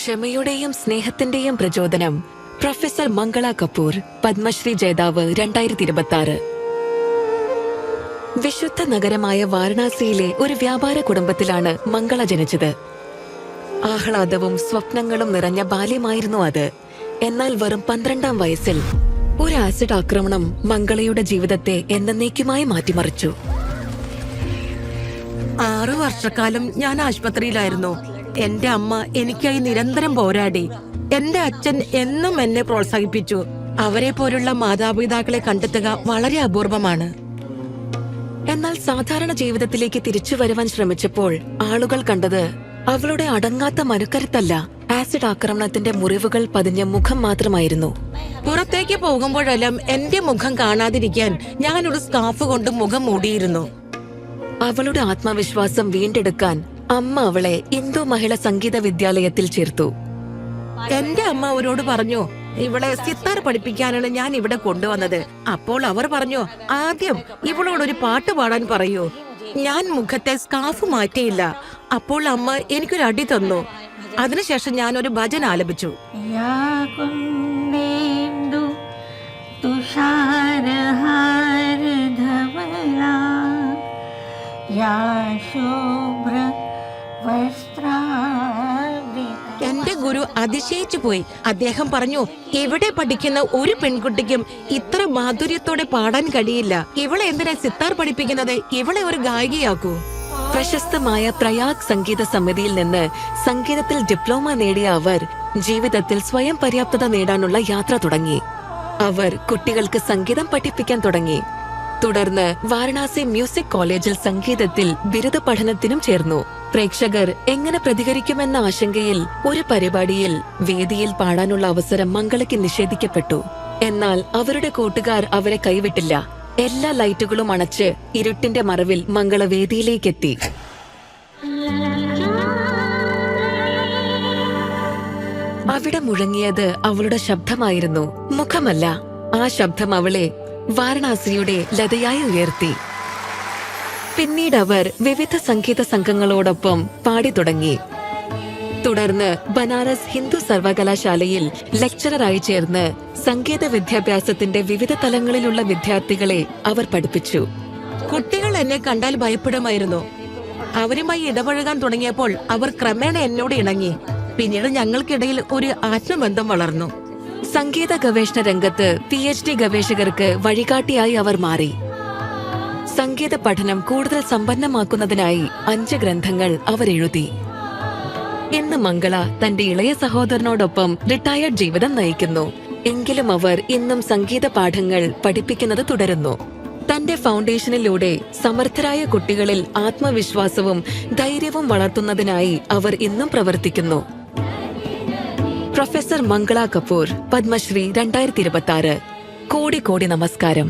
ക്ഷമയുടെയും സ്നേഹത്തിന്റെയും പ്രചോദനം. പ്രൊഫസർ മംഗള കപൂർ, പത്മശ്രീ ജേതാവ് 2026. വിശുദ്ധ നഗരമായ വാരണാസിയിലെ ഒരു വ്യാപാര കുടുംബത്തിലാണ് മംഗള ജനിച്ചത്. ആഹ്ലാദവും സ്വപ്നങ്ങളും നിറഞ്ഞ ബാല്യമായിരുന്നു അത്. എന്നാൽ വെറും 12-ാം വയസ്സിൽ ഒരു ആസിഡ് ആക്രമണം മംഗളയുടെ ജീവിതത്തെ എന്നേക്കുമായി മാറ്റിമറിച്ചു. 6 വർഷക്കാലം ഞാൻ ആശുപത്രിയിലായിരുന്നു. എന്റെ അമ്മ എനിക്കായി നിരന്തരം പോരാടി. എന്റെ അച്ഛൻ എന്നും എന്നെ പ്രോത്സാഹിപ്പിച്ചു. അവരെ പോലുള്ള മാതാപിതാക്കളെ കണ്ടെത്തുക വളരെ അപൂർവമാണ്. എന്നാൽ സാധാരണ ജീവിതത്തിലേക്ക് തിരിച്ചു വരുവാൻ ശ്രമിച്ചപ്പോൾ ആളുകൾ കണ്ടത് അവളുടെ അടങ്ങാത്ത മനുക്കരുത്തല്ല, ആസിഡ് ആക്രമണത്തിന്റെ മുറിവുകൾ പതിഞ്ഞ മുഖം മാത്രമായിരുന്നു. പുറത്തേക്ക് പോകുമ്പോഴെല്ലാം എന്റെ മുഖം കാണാതിരിക്കാൻ ഞാനൊരു സ്കാർഫ് കൊണ്ട് മുഖം മൂടിയിരുന്നു. അവളുടെ ആത്മവിശ്വാസം വീണ്ടെടുക്കാൻ അമ്മ അവളെ ഹിന്ദു മഹിളാ സംഗീത വിദ്യാലയത്തിൽ ചേർത്തു. എന്റെ അമ്മ അവരോട് പറഞ്ഞു, ഇവളെ സിത്താർ പഠിപ്പിക്കാനാണ് ഞാൻ ഇവിടെ കൊണ്ടുവന്നത്. അപ്പോൾ അവർ പറഞ്ഞു, ആദ്യം ഇവളോടൊരു പാട്ട് പാടാൻ പറയൂ. ഞാൻ മുഖത്തെ സ്കാർഫ് മാറ്റിയില്ല. അപ്പോൾ അമ്മ എനിക്കൊരു അടി തന്നു. അതിനുശേഷം ഞാൻ ഒരു ഭജൻ ആലപിച്ചു. എന്റെ ഗുരു അതിശയിച്ചു പോയി. അദ്ദേഹം പറഞ്ഞു, ഇവിടെ പഠിക്കുന്ന ഒരു പെൺകുട്ടിക്കും ഇത്ര മാധുര്യത്തോടെ പാടാൻ കഴിയില്ല. ഇവളെ എന്തിനാ സിത്താർ പഠിപ്പിക്കുന്നത്? ഇവളെ ഒരു ഗായികയാക്കൂ. പ്രശസ്തമായ പ്രയാഗ് സംഗീത സമിതിയിൽ നിന്ന് സംഗീതത്തിൽ ഡിപ്ലോമ നേടിയ അവർ ജീവിതത്തിൽ സ്വയം പര്യാപ്തത നേടാനുള്ള യാത്ര തുടങ്ങി. അവർ കുട്ടികൾക്ക് സംഗീതം പഠിപ്പിക്കാൻ തുടങ്ങി. തുടർന്ന് വാരണാസി മ്യൂസിക് കോളേജിൽ സംഗീതത്തിൽ ബിരുദ പഠനത്തിനും ചേർന്നു. പ്രേക്ഷകർ എങ്ങനെ പ്രതികരിക്കുമെന്ന ആശങ്കയിൽ ഒരു പരിപാടിയിൽ വേദിയിൽ പാടാനുള്ള അവസരം മംഗളയ്ക്ക് നിഷേധിക്കപ്പെട്ടു. എന്നാൽ അവരുടെ കൂട്ടുകാർ അവരെ കൈവിട്ടില്ല. എല്ലാ ലൈറ്റുകളും അണച്ച് ഇരുട്ടിന്റെ മറവിൽ മംഗള വേദിയിലേക്കെത്തി. അവിടെ മുഴങ്ങിയത് അവളുടെ ശബ്ദമായിരുന്നു, മുഖമല്ല. ആ ശബ്ദം അവളെ വാരണാസിയുടെ ലതയായി ഉയർത്തി. പിന്നീട് അവർ വിവിധ സംഗീത സംഘങ്ങളോടൊപ്പം പാടി തുടങ്ങി. തുടർന്ന് ബനാറസ് ഹിന്ദു സർവകലാശാലയിൽ ലെക്ചററായി ചേർന്ന് സംഗീത വിദ്യാഭ്യാസത്തിന്റെ വിവിധ തലങ്ങളിലുള്ള വിദ്യാർത്ഥികളെ അവർ പഠിപ്പിച്ചു. കുട്ടികൾ എന്നെ കണ്ടാൽ ഭയപ്പെടുമായിരുന്നു. അവരുമായി ഇടപഴകാൻ തുടങ്ങിയപ്പോൾ അവർ ക്രമേണ എന്നോട് ഇണങ്ങി. പിന്നീട് ഞങ്ങൾക്കിടയിൽ ഒരു ആത്മബന്ധം വളർന്നു. സംഗീത ഗവേഷണ രംഗത്ത് PhD ഗവേഷകർക്ക് വഴികാട്ടിയായി അവർ മാറി. സംഗീത പഠനം കൂടുതൽ സമ്പന്നമാക്കുന്നതിനായി 5 ഗ്രന്ഥങ്ങൾ അവർ എഴുതി. ഇന്ന് മംഗള തന്റെ ഇളയ സഹോദരനോടൊപ്പം റിട്ടയർഡ് ജീവിതം നയിക്കുന്നു. എങ്കിലും അവർ ഇന്നും സംഗീത പാഠങ്ങൾ പഠിപ്പിക്കുന്നത് തുടരുന്നു. തന്റെ ഫൗണ്ടേഷനിലൂടെ സമർത്ഥരായ കുട്ടികളിൽ ആത്മവിശ്വാസവും ധൈര്യവും വളർത്തുന്നതിനായി അവർ ഇന്നും പ്രവർത്തിക്കുന്നു. പ്രൊഫസർ മംഗള കപൂർ, പത്മശ്രീ 2026. കോടി നമസ്കാരം.